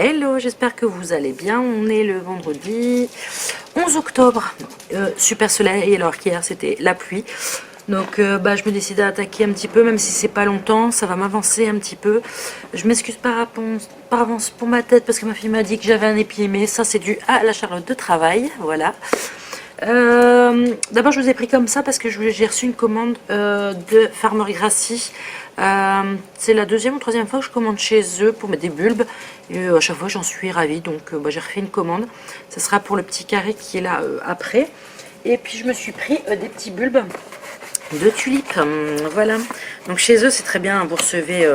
Hello, j'espère que vous allez bien. On est le vendredi 11 octobre. Super soleil, alors qu'hier c'était la pluie. Donc je me décide à attaquer un petit peu, même si c'est pas longtemps, ça va m'avancer un petit peu. Je m'excuse par avance pour ma tête parce que ma fille m'a dit que j'avais un épi, mais ça c'est dû à la charlotte de travail, voilà. D'abord je vous ai pris comme ça parce que j'ai reçu une commande de Farmer Gracie. C'est la deuxième ou troisième fois que je commande chez eux pour mettre des bulbes et à chaque fois j'en suis ravie, donc j'ai refait une commande. Ce sera pour le petit carré qui est là après. Et puis je me suis pris des petits bulbes de tulipes, voilà. Donc chez eux c'est très bien, vous recevez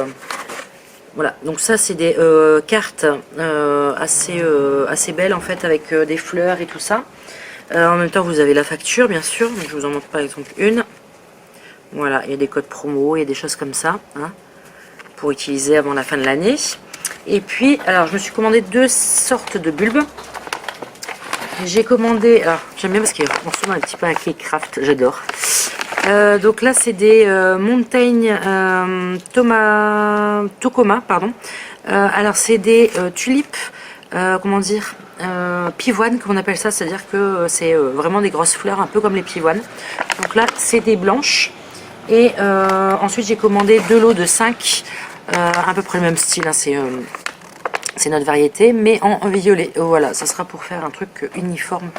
voilà, donc ça c'est des cartes assez belles en fait, avec des fleurs et tout ça. En même temps vous avez la facture bien sûr, donc je vous en montre par exemple une. Voilà, il y a des codes promo, il y a des choses comme ça, hein, pour utiliser avant la fin de l'année. Et puis, alors je me suis commandé deux sortes de bulbes. J'ai commandé, alors j'aime bien parce qu'il y a un petit peu un cake craft, j'adore. Donc là c'est des Mountain Tokoma, pardon. Alors c'est des tulipes, comment dire, pivoine, comme on appelle ça, c'est-à-dire que c'est vraiment des grosses fleurs, un peu comme les pivoines. Donc là c'est des blanches. Et ensuite j'ai commandé deux lots de 5, à peu près le même style, hein, c'est notre variété, mais en violet. Voilà, ça sera pour faire un truc uniforme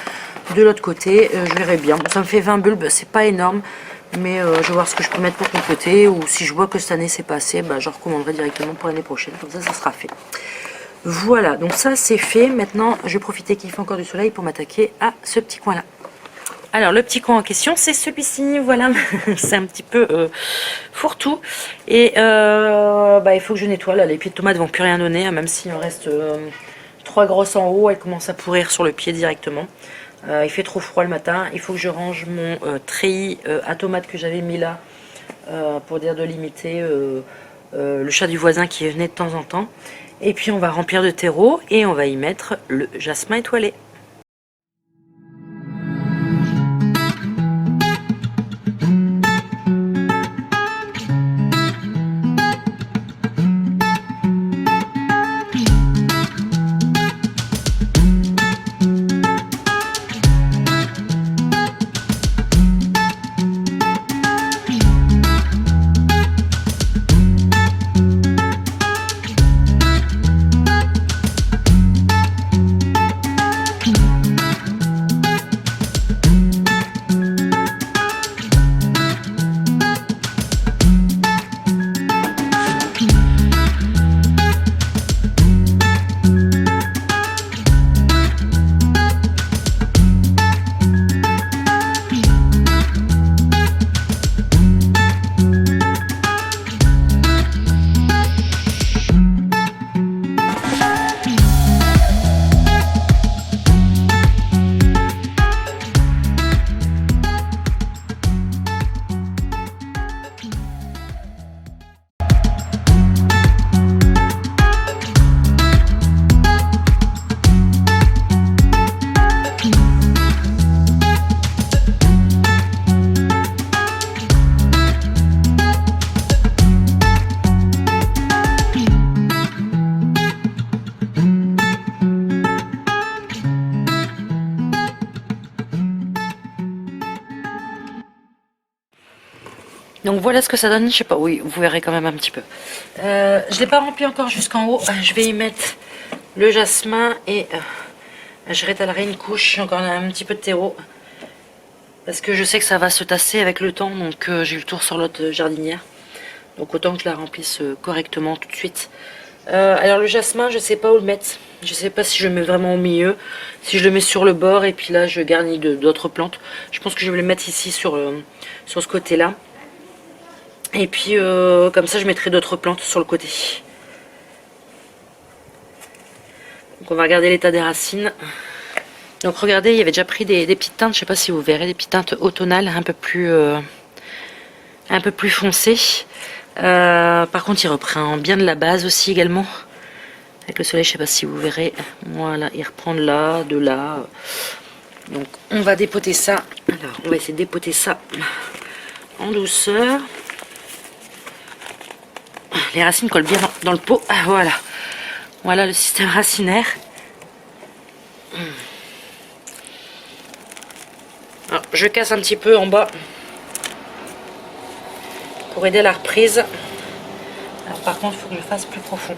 de l'autre côté. Je verrai bien. Bon, ça me fait 20 bulbes, c'est pas énorme, mais je vais voir ce que je peux mettre pour compléter, ou si je vois que cette année c'est pas assez, je recommanderai directement pour l'année prochaine, comme ça sera fait. Voilà, donc ça c'est fait. Maintenant je vais profiter qu'il fait encore du soleil pour m'attaquer à ce petit coin là. Alors le petit coin en question c'est celui-ci, voilà. C'est un petit peu fourre-tout. Et il faut que je nettoie là. Les pieds de tomates vont plus rien donner, hein, même s'il en reste 3 grosses en haut, elles commencent à pourrir sur le pied directement. Il fait trop froid le matin, il faut que je range mon treillis à tomates que j'avais mis là, pour dire de limiter le chat du voisin qui venait de temps en temps. Et puis on va remplir de terreau et on va y mettre le jasmin étoilé. Donc voilà ce que ça donne, je sais pas, oui, vous verrez quand même un petit peu. Je l'ai pas rempli encore jusqu'en haut, je vais y mettre le jasmin et je rétalerai une couche, encore un petit peu de terreau. Parce que je sais que ça va se tasser avec le temps, donc j'ai eu le tour sur l'autre jardinière. Donc autant que je la remplisse correctement tout de suite. Alors le jasmin, je sais pas où le mettre. Je sais pas si je le mets vraiment au milieu, si je le mets sur le bord et puis là je garnis d'autres plantes. Je pense que je vais le mettre ici sur ce côté-là. Et puis comme ça je mettrai d'autres plantes sur le côté. Donc on va regarder l'état des racines. Donc regardez, il y avait déjà pris des petites teintes, je sais pas si vous verrez, des petites teintes automnales un peu plus foncées. Par contre il reprend bien de la base aussi également. Avec le soleil, je sais pas si vous verrez. Voilà, il reprend de là, de là. Donc on va dépoter ça. Alors on va essayer de dépoter ça en douceur. Les racines collent bien dans le pot. Ah, voilà. Voilà le système racinaire. Alors, je casse un petit peu en bas pour aider à la reprise. Alors par contre, il faut que je fasse plus profond.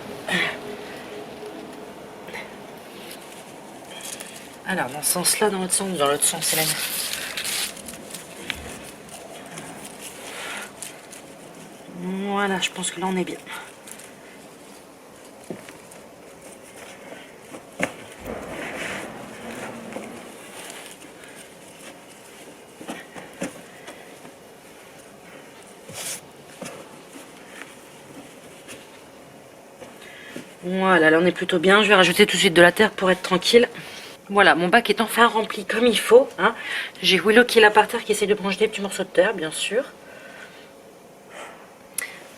Alors dans ce sens-là, dans l'autre sens, c'est la même. Voilà, je pense que là on est bien. Voilà, là on est plutôt bien. Je vais rajouter tout de suite de la terre pour être tranquille. Voilà, mon bac est enfin rempli comme il faut. Hein. J'ai Willow qui est là par terre qui essaie de manger des petits morceaux de terre, bien sûr.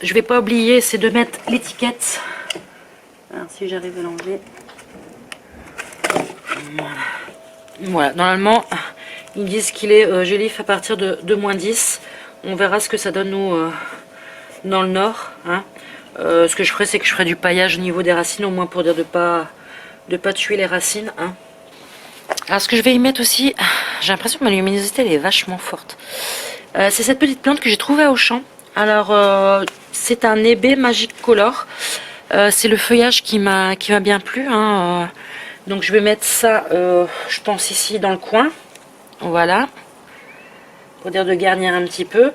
Je vais pas oublier, c'est de mettre l'étiquette. Alors si j'arrive à l'enlever. Voilà, normalement, ils disent qu'il est gélif à partir de -10. On verra ce que ça donne nous dans le nord. Hein. Ce que je ferai, c'est que je ferai du paillage au niveau des racines, au moins pour dire de pas tuer les racines. Hein. Alors ce que je vais y mettre aussi, j'ai l'impression que ma luminosité elle est vachement forte. C'est cette petite plante que j'ai trouvée à Auchan. Alors c'est un hébé Magic Color. C'est le feuillage qui m'a bien plu. Hein. Donc je vais mettre ça, je pense ici dans le coin. Voilà. Pour dire de garnir un petit peu.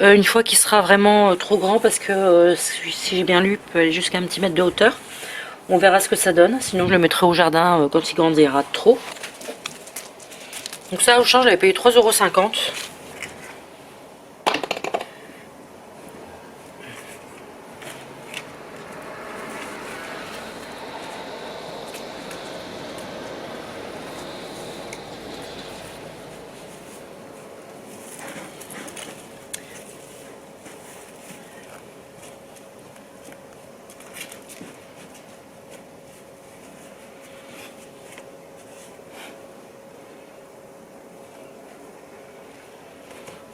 Une fois qu'il sera vraiment trop grand, parce que si j'ai bien lu, il peut aller jusqu'à 1 petit mètre de hauteur. On verra ce que ça donne. Sinon je le mettrai au jardin quand il grandira trop. Donc ça, au champ, j'avais payé 3,50 €.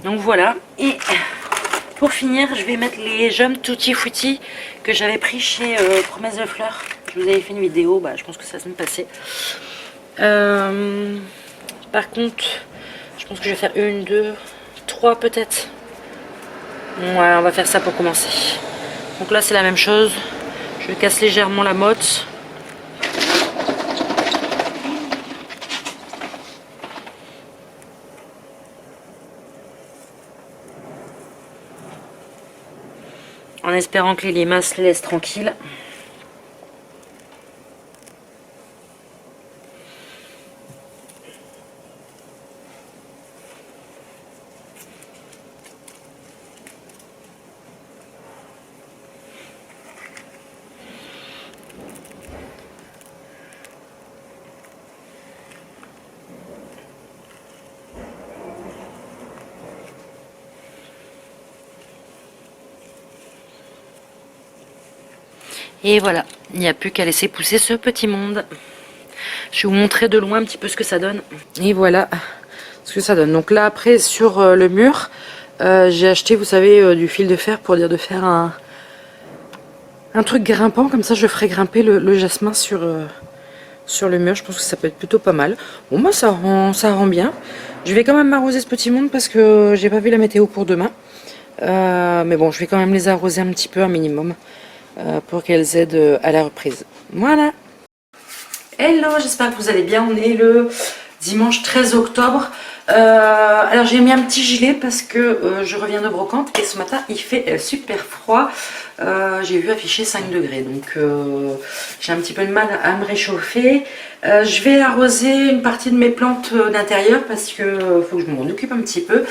Donc voilà, et pour finir, je vais mettre les Jump Tutti Frutti que j'avais pris chez Promesse de Fleurs. Je vous avais fait une vidéo, je pense que ça va me passer. Par contre, je pense que je vais faire 1, 2, 3 peut-être. Ouais, on va faire ça pour commencer. Donc là, c'est la même chose. Je casse légèrement la motte. En espérant que les limaces les laissent tranquilles. Et voilà, il n'y a plus qu'à laisser pousser ce petit monde. Je vais vous montrer de loin un petit peu ce que ça donne. Et voilà ce que ça donne. Donc là après sur le mur, j'ai acheté, vous savez, du fil de fer pour dire de faire un truc grimpant. Comme ça je ferai grimper le jasmin sur le mur. Je pense que ça peut être plutôt pas mal. Bon bah ça rend bien. Je vais quand même arroser ce petit monde parce que j'ai pas vu la météo pour demain. Mais bon, je vais quand même les arroser un petit peu, un minimum. Pour qu'elles aident à la reprise. Voilà. Hello, j'espère que vous allez bien. On est le dimanche 13 octobre. Alors j'ai mis un petit gilet parce que je reviens de brocante et ce matin il fait super froid. J'ai vu afficher 5 degrés, donc j'ai un petit peu de mal à me réchauffer. Je vais arroser une partie de mes plantes d'intérieur parce que faut que je m'en occupe un petit peu.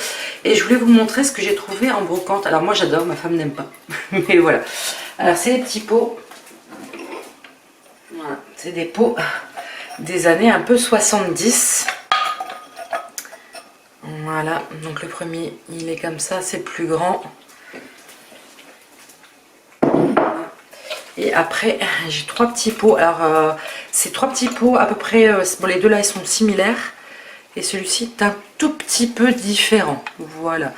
Et je voulais vous montrer ce que j'ai trouvé en brocante. Alors moi j'adore, ma femme n'aime pas. Mais voilà. Alors c'est des petits pots. Voilà, c'est des pots des années un peu 70. Voilà, donc le premier il est comme ça, c'est plus grand. Et après j'ai 3 petits pots. Alors ces 3 petits pots à peu près, bon les deux là ils sont similaires. Et celui-ci est un tout petit peu différent. Voilà.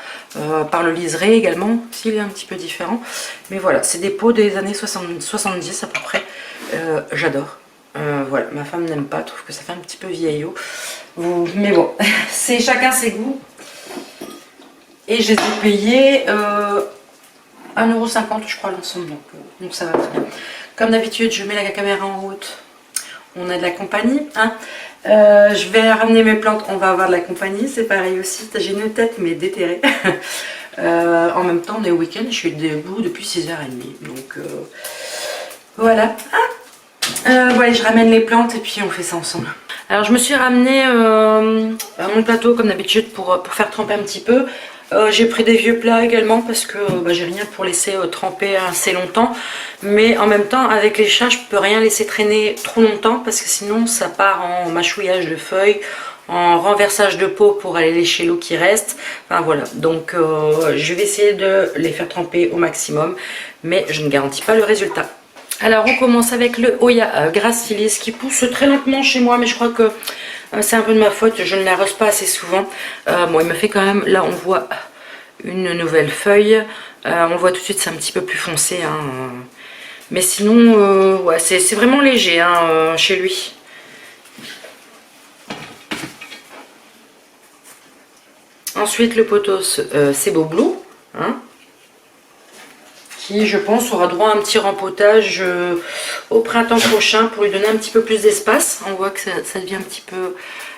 Par le liseré également, s'il est un petit peu différent. Mais voilà, c'est des pots des années 70 à peu près. J'adore. Voilà, ma femme n'aime pas, trouve que ça fait un petit peu vieillot. Mais bon, c'est chacun ses goûts. Et je les ai payés 1,50 € je crois l'ensemble. Donc ça va très bien. Comme d'habitude, je mets la caméra en route. On a de la compagnie. Hein. Je vais ramener mes plantes, on va avoir de la compagnie. C'est pareil aussi. J'ai une tête mais déterrée. En même temps, on est au week-end. Je suis debout depuis 6h30. Donc voilà. Voilà, je ramène les plantes et puis on fait ça ensemble. Alors je me suis ramené mon plateau comme d'habitude pour faire tremper un petit peu. J'ai pris des vieux plats également parce que j'ai rien pour laisser tremper assez longtemps. Mais en même temps, avec les chats, je peux rien laisser traîner trop longtemps parce que sinon ça part en mâchouillage de feuilles, en renversage de peau pour aller lécher l'eau qui reste. Enfin voilà, donc je vais essayer de les faire tremper au maximum, mais je ne garantis pas le résultat. Alors on commence avec le Hoya Gractilis qui pousse très lentement chez moi, mais je crois que c'est un peu de ma faute, je ne l'arrose pas assez souvent. Bon, il me fait quand même, là on voit une nouvelle feuille, on le voit tout de suite, c'est un petit peu plus foncé. Hein. Mais sinon, ouais, c'est vraiment léger hein, chez lui. Ensuite le pothos Sebo Blue. Hein. Qui je pense aura droit à un petit rempotage au printemps prochain pour lui donner un petit peu plus d'espace. On voit que ça devient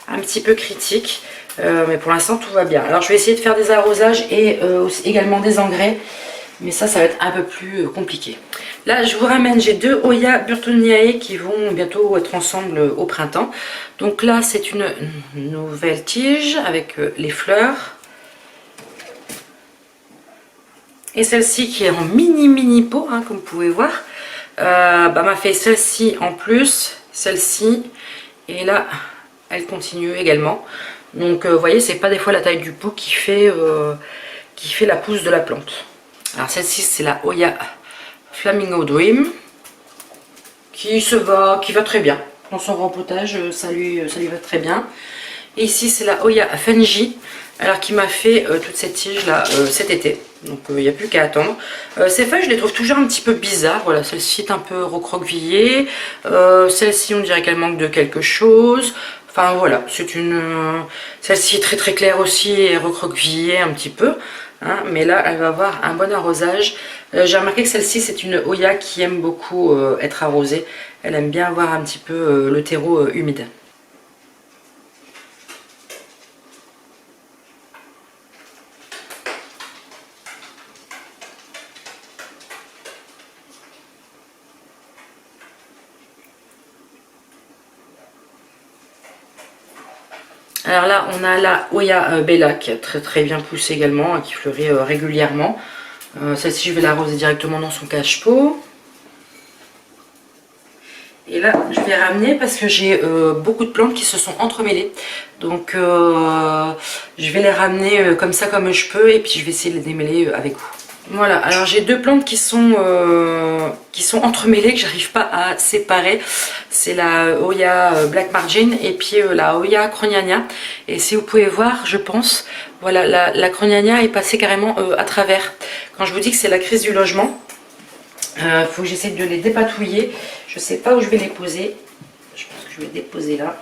un petit peu critique, mais pour l'instant tout va bien. Alors je vais essayer de faire des arrosages et également des engrais, mais ça va être un peu plus compliqué. Là je vous ramène, j'ai deux Hoya Burtoniae qui vont bientôt être ensemble au printemps. Donc là c'est une nouvelle tige avec les fleurs. Et celle-ci qui est en mini pot, hein, comme vous pouvez voir, m'a fait celle-ci en plus, celle-ci, et là, elle continue également. Donc, vous voyez, c'est pas des fois la taille du pot qui fait la pousse de la plante. Alors, celle-ci, c'est la Hoya Flamingo Dream, qui va très bien. Dans son rempotage, ça lui va très bien. Et ici, c'est la Hoya Fenji, alors qui m'a fait toute cette tige là cet été. Donc il n'y a plus qu'à attendre. Ces feuilles, je les trouve toujours un petit peu bizarres. Voilà, celle-ci est un peu recroquevillée. Celle-ci, on dirait qu'elle manque de quelque chose. Enfin voilà, c'est une... Celle-ci est très claire aussi et recroquevillée un petit peu. Hein, mais là, elle va avoir un bon arrosage. J'ai remarqué que celle-ci, c'est une Hoya qui aime beaucoup être arrosée. Elle aime bien avoir un petit peu le terreau humide. Alors là, on a la Hoya Bella qui est très bien poussée également, qui fleurit régulièrement. Celle-ci, je vais l'arroser directement dans son cache-pot. Et là, je vais ramener parce que j'ai beaucoup de plantes qui se sont entremêlées. Donc, je vais les ramener comme ça, comme je peux. Et puis, je vais essayer de les démêler avec vous. Voilà, alors j'ai deux plantes qui sont entremêlées, que j'arrive pas à séparer. C'est la Hoya Black Margin et puis la Hoya Croniania. Et si vous pouvez voir, je pense, voilà, la Croniania est passée carrément à travers. Quand je vous dis que c'est la crise du logement, faut que j'essaie de les dépatouiller. Je sais pas où je vais les poser. Je pense que je vais les déposer là.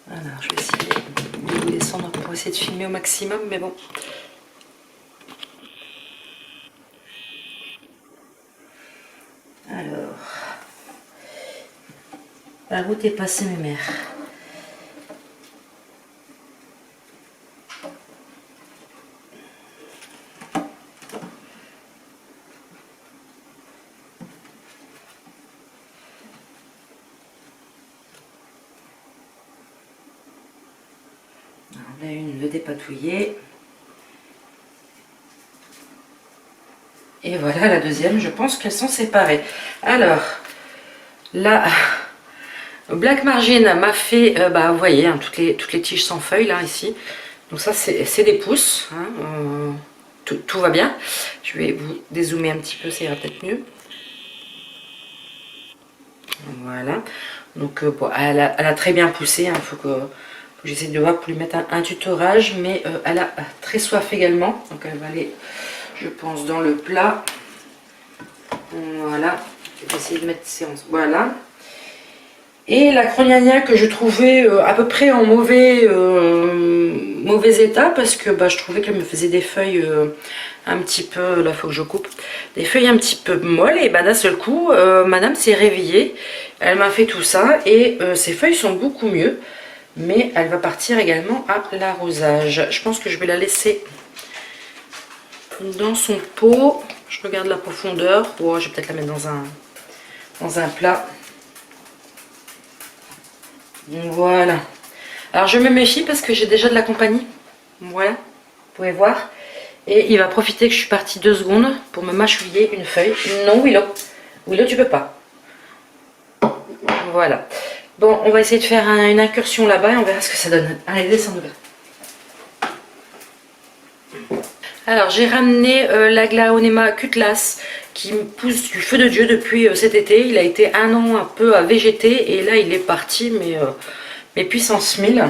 Voilà, je vais essayer de vous descendre pour essayer de filmer au maximum, mais bon. Alors, la route est passée, mes mères. On a une de dépatouiller. Et voilà la deuxième, je pense qu'elles sont séparées. Alors, la Black Margin m'a fait, vous voyez, hein, toutes les tiges sans feuilles là, ici. Donc ça, c'est des pousses. Hein, tout va bien. Je vais vous dézoomer un petit peu, ça ira peut-être mieux. Voilà. Donc bon, elle a très bien poussé, il faut que j'essaie de voir pour lui mettre un tutorage, mais elle a très soif également, donc elle va aller, je pense, dans le plat. Voilà, je vais essayer de mettre séance, voilà. Et la Crognagna que je trouvais à peu près en mauvais état, parce que bah, je trouvais qu'elle me faisait des feuilles un petit peu, là il faut que je coupe, des feuilles un petit peu molles, et bah, d'un seul coup, madame s'est réveillée, elle m'a fait tout ça, et ses feuilles sont beaucoup mieux, mais elle va partir également à l'arrosage. Je pense que je vais la laisser dans son pot, je regarde la profondeur, oh, je vais peut-être la mettre dans un plat. Voilà. Alors je me méfie parce que j'ai déjà de la compagnie. Voilà, vous pouvez voir. Et il va profiter que je suis partie 2 secondes pour me mâchouiller une feuille. Non, Willow. Willow, tu peux pas. Voilà. Bon, on va essayer de faire une incursion là-bas et on verra ce que ça donne. Allez, descendons. Alors j'ai ramené l'Aglaonema cutlass qui pousse du feu de Dieu depuis cet été. Il a été un an un peu à végéter et là il est parti, mais puissance 1000.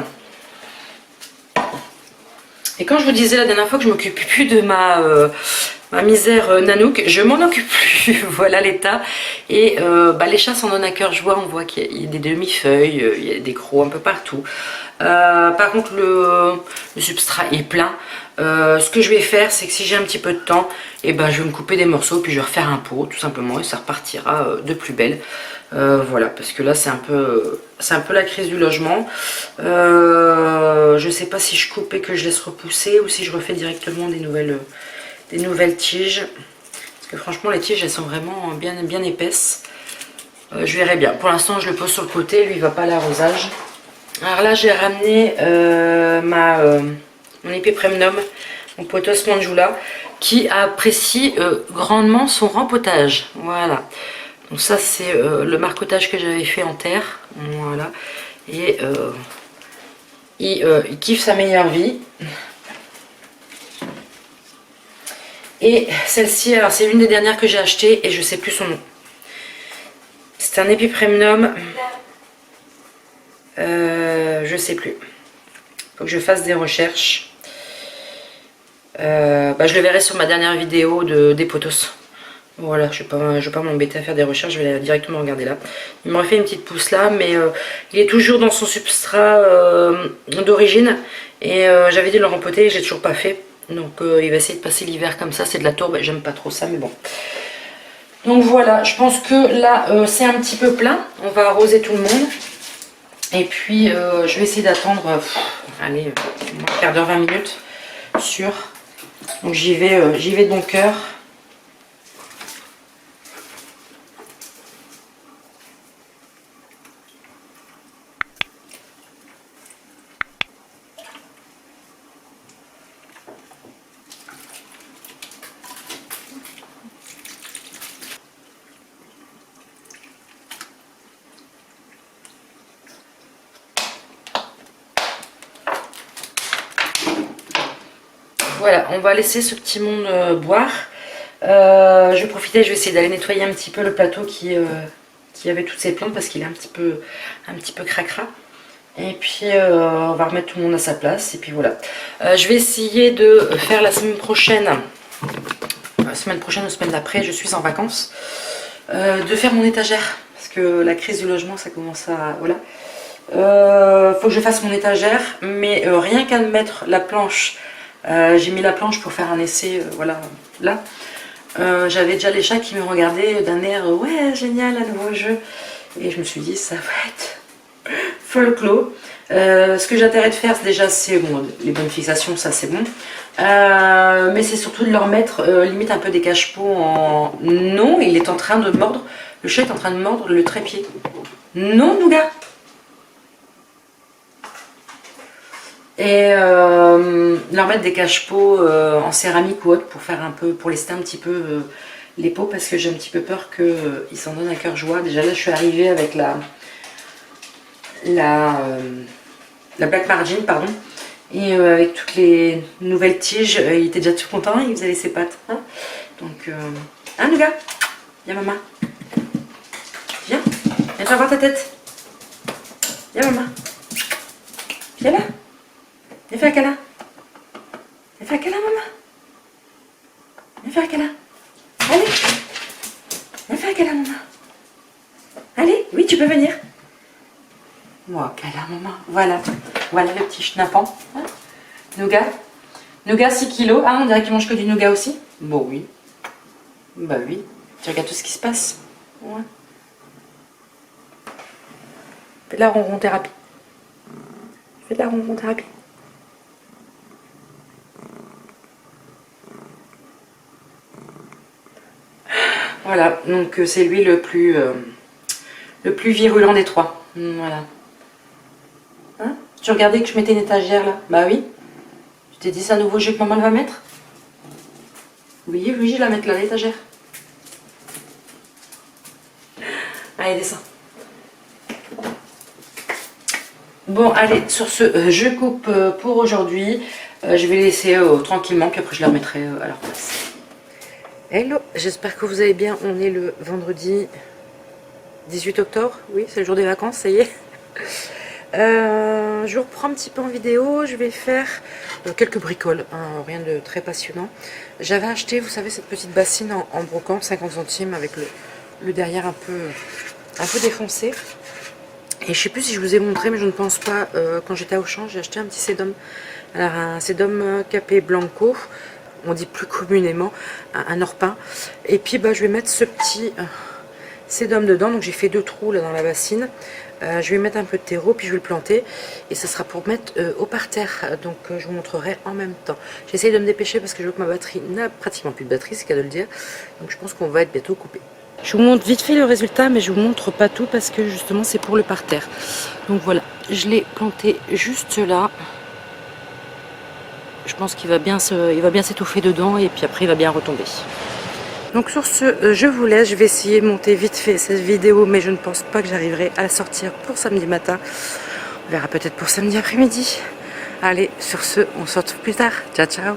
Et quand je vous disais la dernière fois que je m'occupe plus de ma misère Nanook, je m'en occupe plus. Voilà l'état. Et bah, les chats s'en donnent à cœur joie. On voit qu'il y a des demi-feuilles, il y a des crocs un peu partout. Par contre le substrat est plein. Ce que je vais faire, c'est que si j'ai un petit peu de temps, et ben, je vais me couper des morceaux puis je vais refaire un pot tout simplement et ça repartira de plus belle. Voilà, parce que là c'est un peu la crise du logement. Je sais pas si je coupe et que je laisse repousser ou si je refais directement des nouvelles tiges. Parce que franchement les tiges elles sont vraiment bien épaisses. Je verrai bien. Pour l'instant je le pose sur le côté, lui il va pas à l'arrosage. Alors là j'ai ramené mon Epipremnum, mon pothos Manjula, qui apprécie grandement son rempotage. Voilà. Donc ça c'est le marcotage que j'avais fait en terre. Voilà. Et il kiffe sa meilleure vie. Et celle-ci, alors c'est l'une des dernières que j'ai achetées et je sais plus son nom. C'est un Epipremnum. Je sais plus. Faut que je fasse des recherches. Bah, je le verrai sur ma dernière vidéo des potos. Voilà, je vais pas m'embêter à faire des recherches, je vais directement regarder là. Il m'aurait fait une petite pousse là, mais il est toujours dans son substrat d'origine. Et j'avais dit de le rempoter et j'ai toujours pas fait. Donc il va essayer de passer l'hiver comme ça, c'est de la tourbe, j'aime pas trop ça, mais bon. Donc voilà, je pense que là c'est un petit peu plein, on va arroser tout le monde. Et puis je vais essayer d'attendre, allez, un quart d'heure, 20 minutes, sûr. Donc j'y vais de bon cœur. Voilà, on va laisser ce petit monde boire. Je vais profiter, je vais essayer d'aller nettoyer un petit peu le plateau qui avait toutes ces plantes parce qu'il est un petit peu cracra. Et puis on va remettre tout le monde à sa place. Et puis voilà. Je vais essayer de faire la semaine prochaine ou semaine d'après, je suis en vacances, de faire mon étagère. Parce que la crise du logement, ça commence à... Voilà. Faut que je fasse mon étagère, mais rien qu'à mettre la planche. J'ai mis la planche pour faire un essai, voilà, là. J'avais déjà les chats qui me regardaient d'un air ouais génial, un nouveau jeu, et je me suis dit ça va être folklore. Ce que j'ai intérêt de faire déjà c'est bon, les bonnes fixations, ça c'est bon, mais c'est surtout de leur mettre limite un peu des cache-pots en... Non, il est en train de mordre, le chat est en train de mordre le trépied. Non Nougat. Et leur mettre des cache-pots en céramique ou autre pour faire un peu, pour lester un petit peu les pots, parce que j'ai un petit peu peur qu'ils s'en donnent à cœur joie. Déjà là je suis arrivée avec la Black Margin, pardon, et avec toutes les nouvelles tiges, il était déjà tout content, il faisait les ses pattes, hein. Donc hein Nougat, viens maman, viens te voir ta tête. Viens maman. Viens là. Viens faire un câlin. Viens faire un câlin maman. Viens faire un câlin. Allez. Viens faire un câlin maman. Allez, oui tu peux venir. Moi, câlin maman. Voilà. Voilà le petit schnappant. Hein, nougat. Nougat 6 kilos. Ah on dirait qu'il mange que du nougat aussi. Bon oui. Bah oui. Tu regardes tout ce qui se passe. Ouais. Fais de la ronron thérapie. Fais de la ronron thérapie. Voilà, donc c'est lui le plus virulent des trois. Voilà. Hein? Tu regardais que je mettais une étagère là? Bah oui. Tu t'es dit c'est un nouveau jeu que maman va mettre? Oui, oui, je vais la mettre là, l'étagère. Allez, descends. Bon, allez, sur ce, je coupe pour aujourd'hui. Je vais laisser tranquillement, puis après je la remettrai à leur place. Hello, j'espère que vous allez bien. On est le vendredi 18 octobre. Oui, c'est le jour des vacances, ça y est. Je vous reprends un petit peu en vidéo. Je vais faire quelques bricoles, hein, rien de très passionnant. J'avais acheté, vous savez, cette petite bassine en brocante, 50 centimes, avec le derrière un peu défoncé. Et je sais plus si je vous ai montré, mais je ne pense pas. Quand j'étais à Auchan, j'ai acheté un petit sédum. Alors un sédum capé blanco, on dit plus communément un orpin. Et puis bah, je vais mettre ce petit sédum dedans. Donc j'ai fait 2 trous là dans la bassine. Je vais mettre un peu de terreau, puis je vais le planter. Et ça sera pour mettre au parterre. Donc je vous montrerai en même temps. J'essaye de me dépêcher parce que je vois que ma batterie n'a pratiquement plus de batterie, c'est qu'à de le dire. Donc je pense qu'on va être bientôt coupé. Je vous montre vite fait le résultat, mais je vous montre pas tout parce que justement c'est pour le parterre. Donc voilà, je l'ai planté juste là. Je pense qu'il va bien s'étouffer dedans et puis après il va bien retomber. Donc sur ce, je vous laisse. Je vais essayer de monter vite fait cette vidéo, mais je ne pense pas que j'arriverai à la sortir pour samedi matin. On verra peut-être pour samedi après-midi. Allez, sur ce, on se retrouve plus tard. Ciao, ciao.